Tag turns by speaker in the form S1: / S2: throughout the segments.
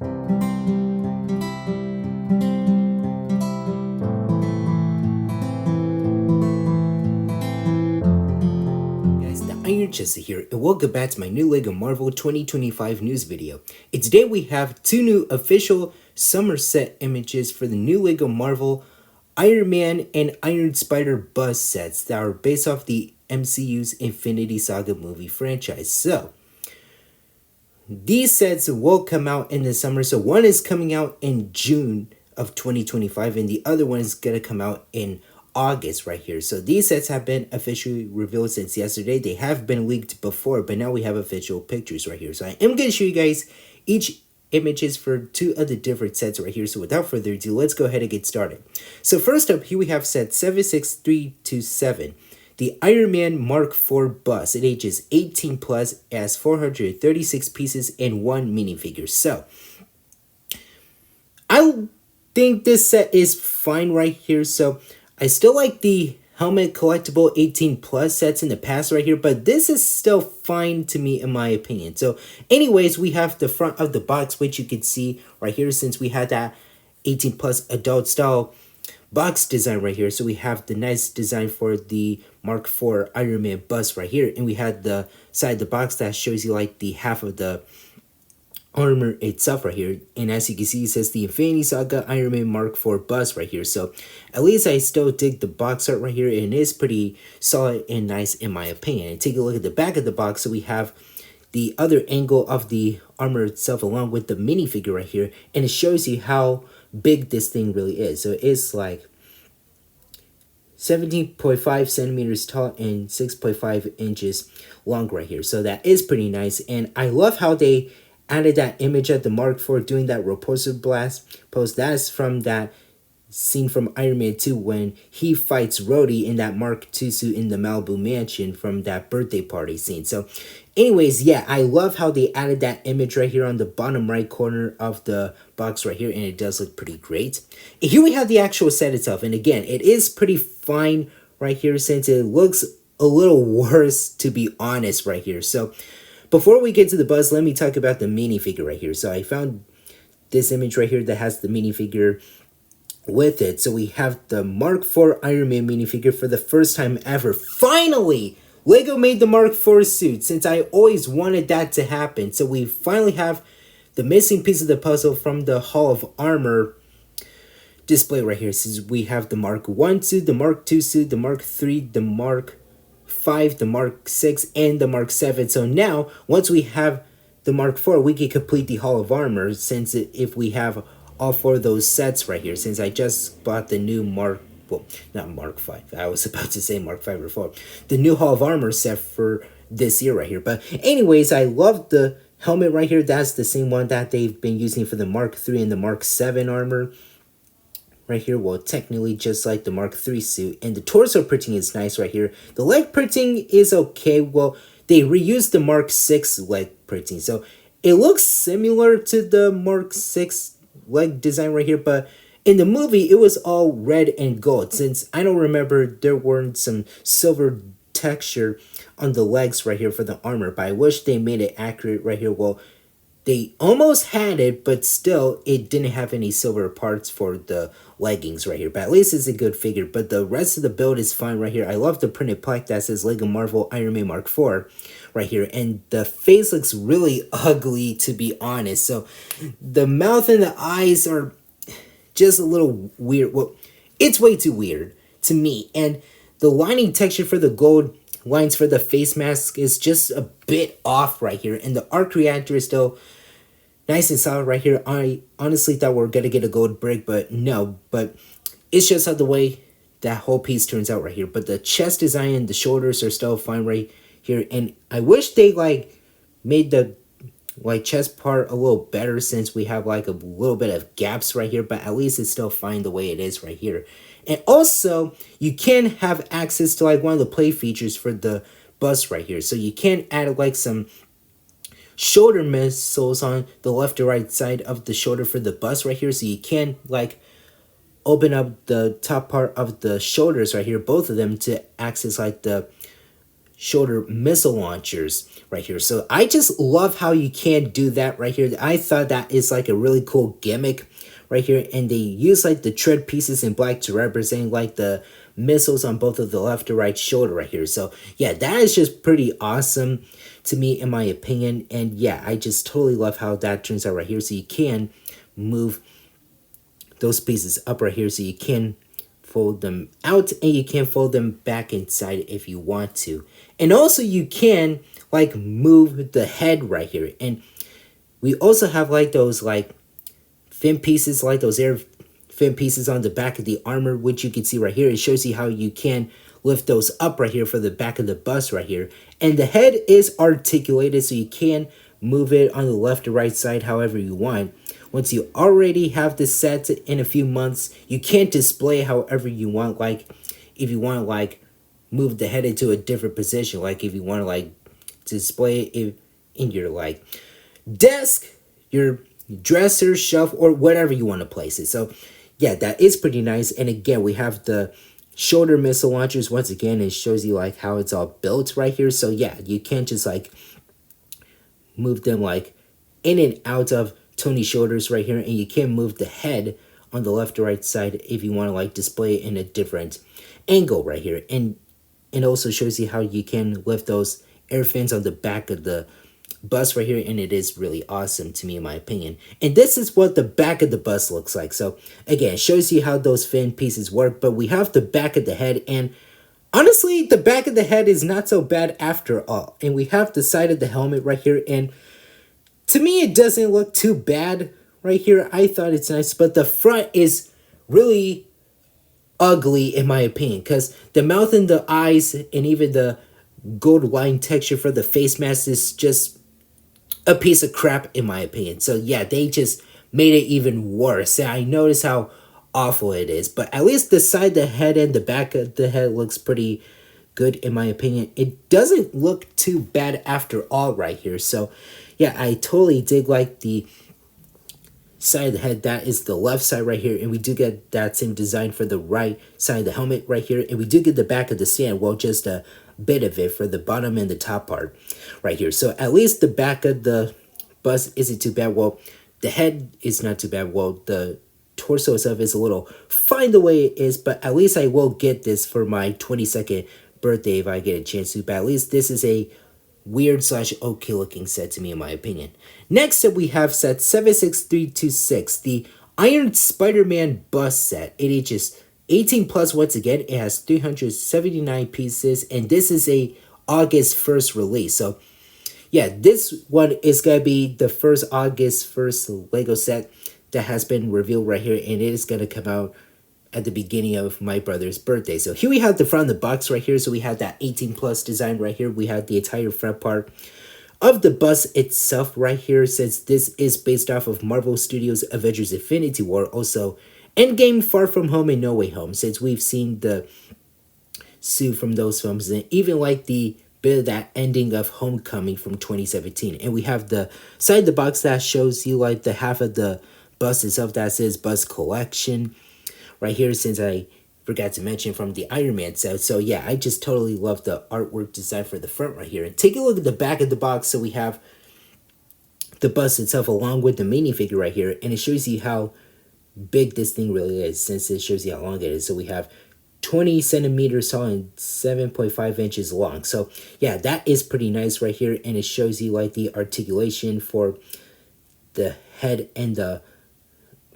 S1: Guys, the Iron Chester here, and welcome back to my new LEGO Marvel 2025 news video. And today we have two new official summer set images for the new LEGO Marvel Iron Man and Iron Spider bus sets that are based off the MCU's Infinity Saga movie franchise. So, these sets will come out in the summer. So one is coming out in June of 2025 and the other one is going to come out in August right here. So these sets have been officially revealed since yesterday. They have been leaked before, but now we have official pictures right here. So I am going to show you guys each images for two of the different sets right here. So without further ado, let's go ahead and get started. So first up, here we have set 76327. The Iron Man Mark IV bus. It ages 18 plus, has 436 pieces and one minifigure. So, I think this set is fine right here. So, I still like the helmet collectible 18 plus sets in the past right here, but this is still fine to me in my opinion. So, anyways, we have the front of the box, which you can see right here since we had that 18 plus adult style box design right here. So we have the nice design for the Mark IV Iron Man bus right here, and we had the side of the box that shows you like the half of the armor itself right here. And as you can see, it says the Infinity Saga Iron Man Mark IV bus right here. So at least I still dig the box art right here, and it is pretty solid and nice in my opinion. And take a look at the back of the box. So we have the other angle of the armor itself along with the minifigure right here, and it shows you how big this thing really is. So it's like 17.5 centimeters tall and 6.5 inches long right here. So that is pretty nice, and I love how they added that image of the Mark IV doing that repulsive blast pose. That is from that scene from Iron Man 2 when he fights Rhodey in that Mark II suit in the Malibu mansion from that birthday party scene. So anyways, yeah, I love how they added that image right here on the bottom right corner of the box right here, and it does look pretty great. And here we have the actual set itself, and again, it is pretty fine right here since it looks a little worse to be honest right here. So before we get to the buzz, let me talk about the minifigure right here. So I found this image right here that has the minifigure with it. So we have the Mark IV Iron Man minifigure for the first time ever. Finally, LEGO made the Mark IV suit since I always wanted that to happen. So we finally have the missing piece of the puzzle from the Hall of Armor display right here. Since we have the Mark I suit, the Mark II suit, the Mark III, the Mark V, the Mark VI, and the Mark VII. So now, once we have the Mark IV, we can complete the Hall of Armor since if we have all four of those sets right here, since I just bought the new not Mark V, I was about to say Mark V or 4, the new Hall of Armor set for this year right here. But anyways, I love the helmet right here. That's the same one that they've been using for the Mark III and the Mark VII armor right here. Well, technically just like the Mark III suit, and the torso printing is nice right here. The leg printing is okay. Well, they reused the Mark VI leg printing, so it looks similar to the Mark VI leg design right here, but in the movie it was all red and gold, since I don't remember there weren't some silver texture on the legs right here for the armor, but I wish they made it accurate right here. Well, they almost had it, but still it didn't have any silver parts for the leggings right here, but at least it's a good figure. But the rest of the build is fine right here. I love the printed plaque that says LEGO Marvel Iron Man Mark IV right here, and the face looks really ugly to be honest. So the mouth and the eyes are just a little weird. Well, it's way too weird to me, and the lining texture for the gold lines for the face mask is just a bit off right here, and the arc reactor is still nice and solid right here. I honestly thought we were gonna get a gold brick, but no, but it's just how the way that whole piece turns out right here. But the chest design and the shoulders are still fine right here, and I wish they like made the chest part a little better since we have like a little bit of gaps right here, but at least it's still fine the way it is right here. And also, you can have access to like one of the play features for the bus right here. So you can add like some shoulder missiles on the left or right side of the shoulder for the bus right here. So you can like open up the top part of the shoulders right here, both of them, to access like the shoulder missile launchers right here. So I just love how you can do that right here. I thought that is like a really cool gimmick right here. And they use like the tread pieces in black to represent like the missiles on both of the left or right shoulder right here. So yeah, that is just pretty awesome to me in my opinion. And yeah, I just totally love how that turns out right here. So you can move those pieces up right here, so you can fold them out and you can fold them back inside if you want to. And also you can like move the head right here. And we also have like those like fin pieces, like those air fin pieces on the back of the armor, which you can see right here. It shows you how you can lift those up right here for the back of the bus right here. And the head is articulated, so you can move it on the left or right side however you want. Once you already have this set in a few months, you can't display however you want. Like if you want to like move the head into a different position, like if you want to like display it in your like desk, your dresser, shelf, or whatever you want to place it. So yeah, that is pretty nice. And again, we have the shoulder missile launchers. Once again, it shows you like how it's all built right here. So yeah, you can't just like move them like in and out of Tony's shoulders right here, and you can move the head on the left or right side if you want to like display it in a different angle right here. And it also shows you how you can lift those air fins on the back of the bus right here, and it is really awesome to me in my opinion. And this is what the back of the bus looks like. So again, it shows you how those fin pieces work, but we have the back of the head, and honestly, the back of the head is not so bad after all. And we have the side of the helmet right here, and to me, it doesn't look too bad right here. I thought it's nice, but the front is really ugly in my opinion, because the mouth and the eyes and even the gold line texture for the face mask is just a piece of crap in my opinion. So yeah, they just made it even worse. And I notice how awful it is, but at least the side of the head and the back of the head looks pretty good in my opinion. It doesn't look too bad after all right here. So yeah, I totally dig like the side of the head. That is the left side right here, and we do get that same design for the right side of the helmet right here, and we do get the back of the stand, well, just a bit of it for the bottom and the top part right here. So at least the back of the bus isn't too bad. Well, the head is not too bad. Well, the torso itself is a little fine the way it is, but at least I will get this for my 22nd birthday if I get a chance to. But at least this is a weird slash okay looking set to me in my opinion. Next up we have set 76326, the Iron Spider-Man bus set. It ages 18 plus. Once again, it has 379 pieces, and this is a August 1st release. So yeah, this one is gonna be the first August 1st Lego set that has been revealed right here, and it is gonna come out at the beginning of my brother's birthday. So here we have the front of the box right here. So we have that 18 plus design right here. We have the entire front part of the bus itself right here, since this is based off of Marvel Studios Avengers Infinity War, also Endgame, Far From Home, and No Way Home, since we've seen the suit from those films, and even like the bit of that ending of Homecoming from 2017. And we have the side of the box that shows you like the half of the bus itself that says Bus Collection right here, since I forgot to mention from the Iron Man set. So yeah, I just totally love the artwork design for the front right here. And take a look at the back of the box. So we have the bus itself along with the minifigure right here, and it shows you how big this thing really is, since it shows you how long it is. So we have 20 centimeters tall and 7.5 inches long. So yeah, that is pretty nice right here, and it shows you like the articulation for the head and the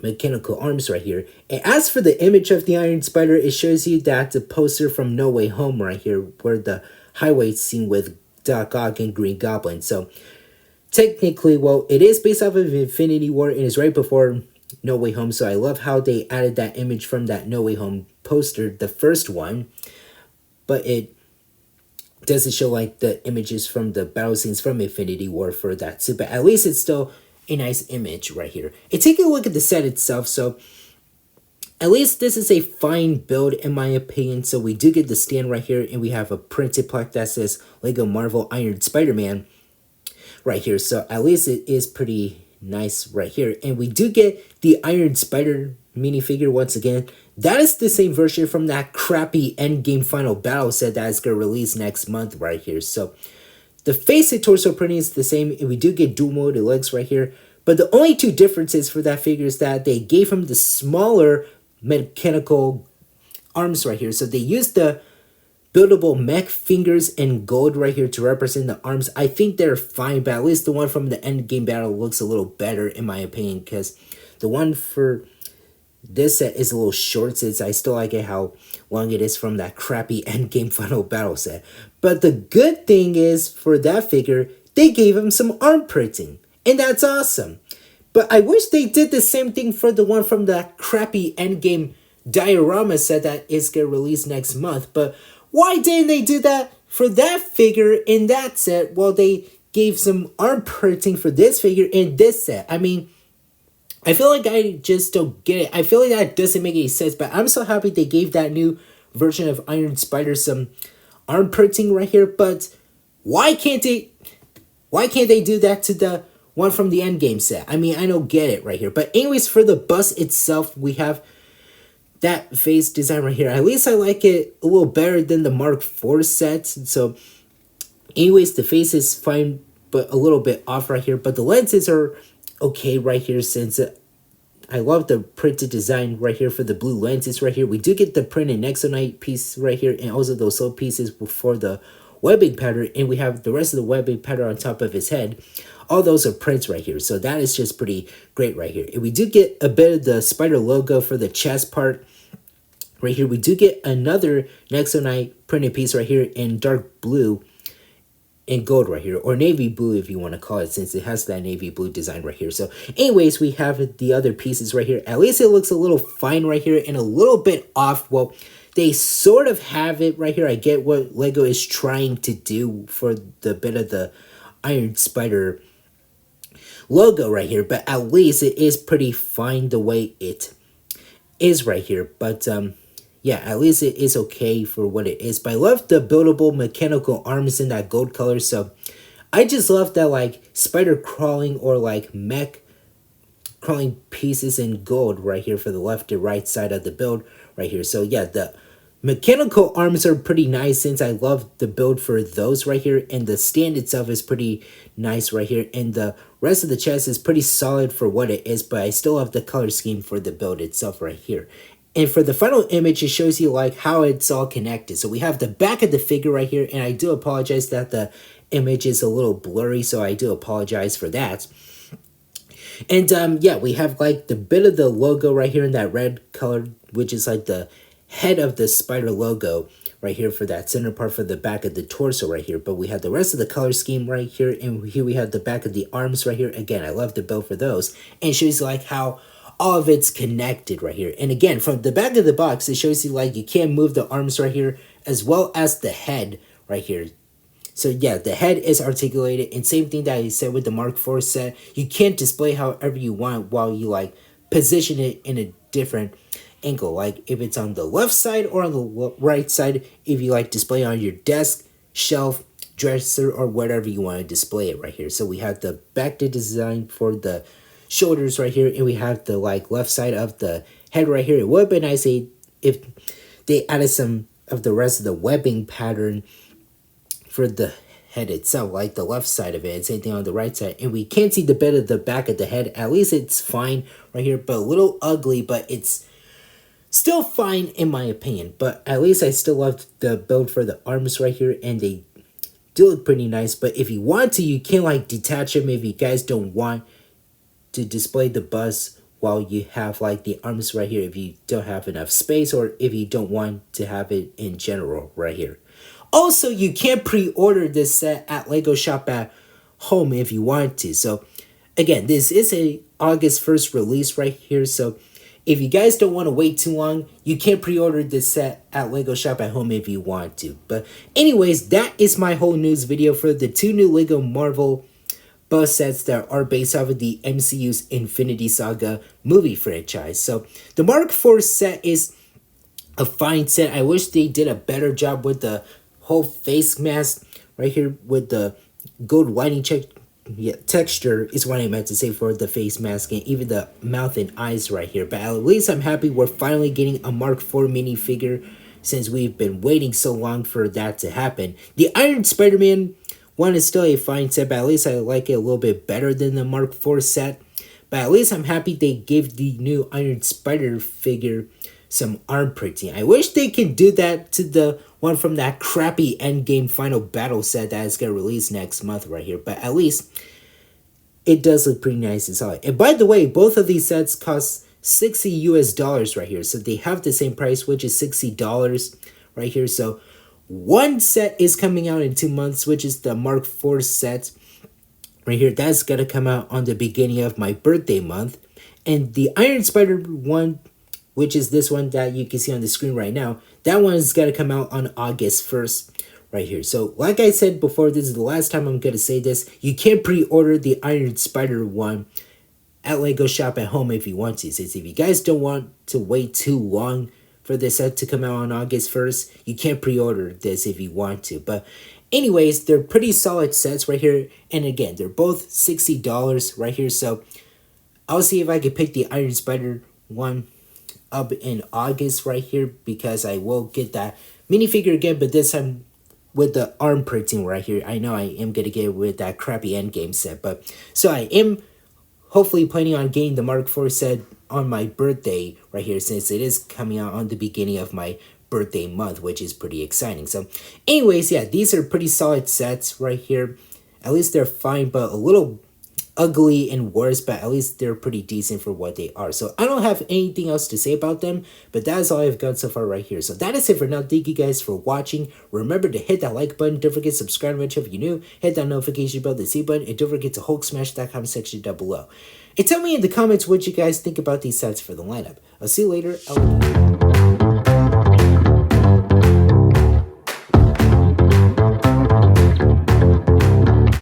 S1: mechanical arms right here. And as for the image of the Iron Spider, it shows you that the poster from No Way Home right here, where the highway scene with Doc Ock and Green Goblin. So technically, well, it is based off of Infinity War and is right before No Way Home. So I love how they added that image from that No Way Home poster, the first one, but it doesn't show like the images from the battle scenes from Infinity War for that too. But at least it's still a nice image right here. And take a look at the set itself. So at least this is a fine build in my opinion. So we do get the stand right here, and we have a printed plaque that says Lego Marvel Iron Spider-Man right here. So at least it is pretty nice right here. And we do get the Iron Spider-Man minifigure once again. That is the same version from that crappy Endgame Final Battle set that is going to release next month right here. So the face and torso printing is the same, and we do get dual mode legs right here. But the only two differences for that figure is that they gave him the smaller mechanical arms right here. So they used the buildable mech fingers in gold right here to represent the arms. I think they're fine, but at least the one from the end game battle looks a little better in my opinion, because the one for this set is a little short since I still like it how long it is from that crappy end game final battle set. But the good thing is for that figure, they gave him some arm printing, and that's awesome. But I wish they did the same thing for the one from the crappy endgame diorama set that is gonna release next month. But why didn't they do that for that figure in that set while they gave some arm printing for this figure in this set? I mean, I feel like I just don't get it. I feel like that doesn't make any sense, but I'm so happy they gave that new version of Iron Spider some arm printing right here. But why can't they do that to the one from the Endgame set? I mean, I don't get it right here. But anyways, for the bust itself, we have that face design right here. At least I like it a little better than the Mark IV set. So anyways, the face is fine, but a little bit off right here. But the lenses are okay right here, since I love the printed design right here for the blue lenses right here. We do get the printed Nexonite piece right here, and also those sole pieces for the webbing pattern, and we have the rest of the webbing pattern on top of his head. All those are prints right here, so that is just pretty great right here. And we do get a bit of the spider logo for the chest part right here. We do get another Nexonite printed piece right here in dark blue and gold right here, or navy blue if you want to call it, since it has that navy blue design right here. So anyways, we have the other pieces right here. At least it looks a little fine right here and a little bit off. Well, they sort of have it right here. I get what Lego is trying to do for the bit of the Iron Spider logo right here, but at least it is pretty fine the way it is right here. But yeah, at least it is okay for what it is. But I love the buildable mechanical arms in that gold color. So I just love that like spider crawling or like mech crawling pieces in gold right here for the left and right side of the build right here. So yeah, the mechanical arms are pretty nice, since I love the build for those right here. And the stand itself is pretty nice right here. And the rest of the chest is pretty solid for what it is. But I still love the color scheme for the build itself right here. And for the final image, it shows you like how it's all connected. So we have the back of the figure right here. And I do apologize that the image is a little blurry. So I do apologize for that. And yeah, we have like the bit of the logo right here in that red color, which is like the head of the spider logo right here for that center part for the back of the torso right here. But we have the rest of the color scheme right here. And here we have the back of the arms right here. Again, I love the build for those. And it shows you like how all of it's connected right here. And again, from the back of the box, it shows you like you can't move the arms right here, as well as the head right here. So yeah, the head is articulated, and same thing that I said with the Mark IV set. You can't display however you want while you like position it in a different angle. Like if it's on the left side or on the right side, if you like display on your desk, shelf, dresser, or whatever you want to display it right here. So we have the back to design for the shoulders right here, and we have the like left side of the head right here. It would have been nice if they added some of the rest of the webbing pattern for the head itself, like the left side of it, and same thing on the right side. And we can't see the bit of the back of the head. At least it's fine right here, but a little ugly, but it's still fine in my opinion. But at least I still love the build for the arms right here, and they do look pretty nice. But if you want to, you can like detach them if you guys don't want to display the bust while you have like the arms right here, if you don't have enough space, or if you don't want to have it in general right here. Also, you can pre-order this set at Lego Shop at Home if you want to. So again, this is a August 1st release right here. So if you guys don't want to wait too long, you can pre-order this set at Lego Shop at Home if you want to. But anyways, that is my whole news video for the two new Lego Marvel bust sets that are based off of the MCU's Infinity Saga movie franchise. So the Mark IV set is a fine set. I wish they did a better job with the whole face mask right here with the gold lining check yeah, texture is what I meant to say for the face mask and even the mouth and eyes right here. But at least I'm happy we're finally getting a Mark IV minifigure since we've been waiting so long for that to happen. The Iron Spider-Man one is still a fine set, but at least I like it a little bit better than the Mark IV set. But at least I'm happy they gave the new Iron Spider figure some arm printing. I wish they could do that to the one from that crappy Endgame Final Battle set that is going to release next month right here. But at least it does look pretty nice and solid. And by the way, both of these sets cost 60 US dollars right here. So they have the same price, which is $60 right here. So one set is coming out in 2 months, which is the Mark IV set right here. That's going to come out on the beginning of my birthday month. And the Iron Spider one, which is this one that you can see on the screen right now, that one is going to come out on August 1st right here. So like I said before, this is the last time I'm going to say this. You can pre-order the Iron Spider one at Lego Shop at home if you want to. Since if you guys don't want to wait too long for this set to come out on August 1st, you can't pre-order this if you want to. But anyways, they're pretty solid sets right here. And again, they're both $60 right here. So I'll see if I can pick the Iron Spider one up in August right here, because I will get that minifigure again, but this time with the arm printing right here. I know I am going to get it with that crappy Endgame set, but so I am hopefully planning on getting the Mark IV set on my birthday right here, since it is coming out on the beginning of my birthday month, which is pretty exciting. So anyways, yeah, these are pretty solid sets right here. At least they're fine, but a little ugly and worse, but at least they're pretty decent for what they are. So I don't have anything else to say about them, but that is all I've got so far right here. So that is it for now. Thank you guys for watching. Remember to hit that like button. Don't forget to subscribe if you're new. Hit that notification bell, the C button, and don't forget to Hulk smash that comment section down below. And tell me in the comments what you guys think about these sets for the lineup. I'll see you later.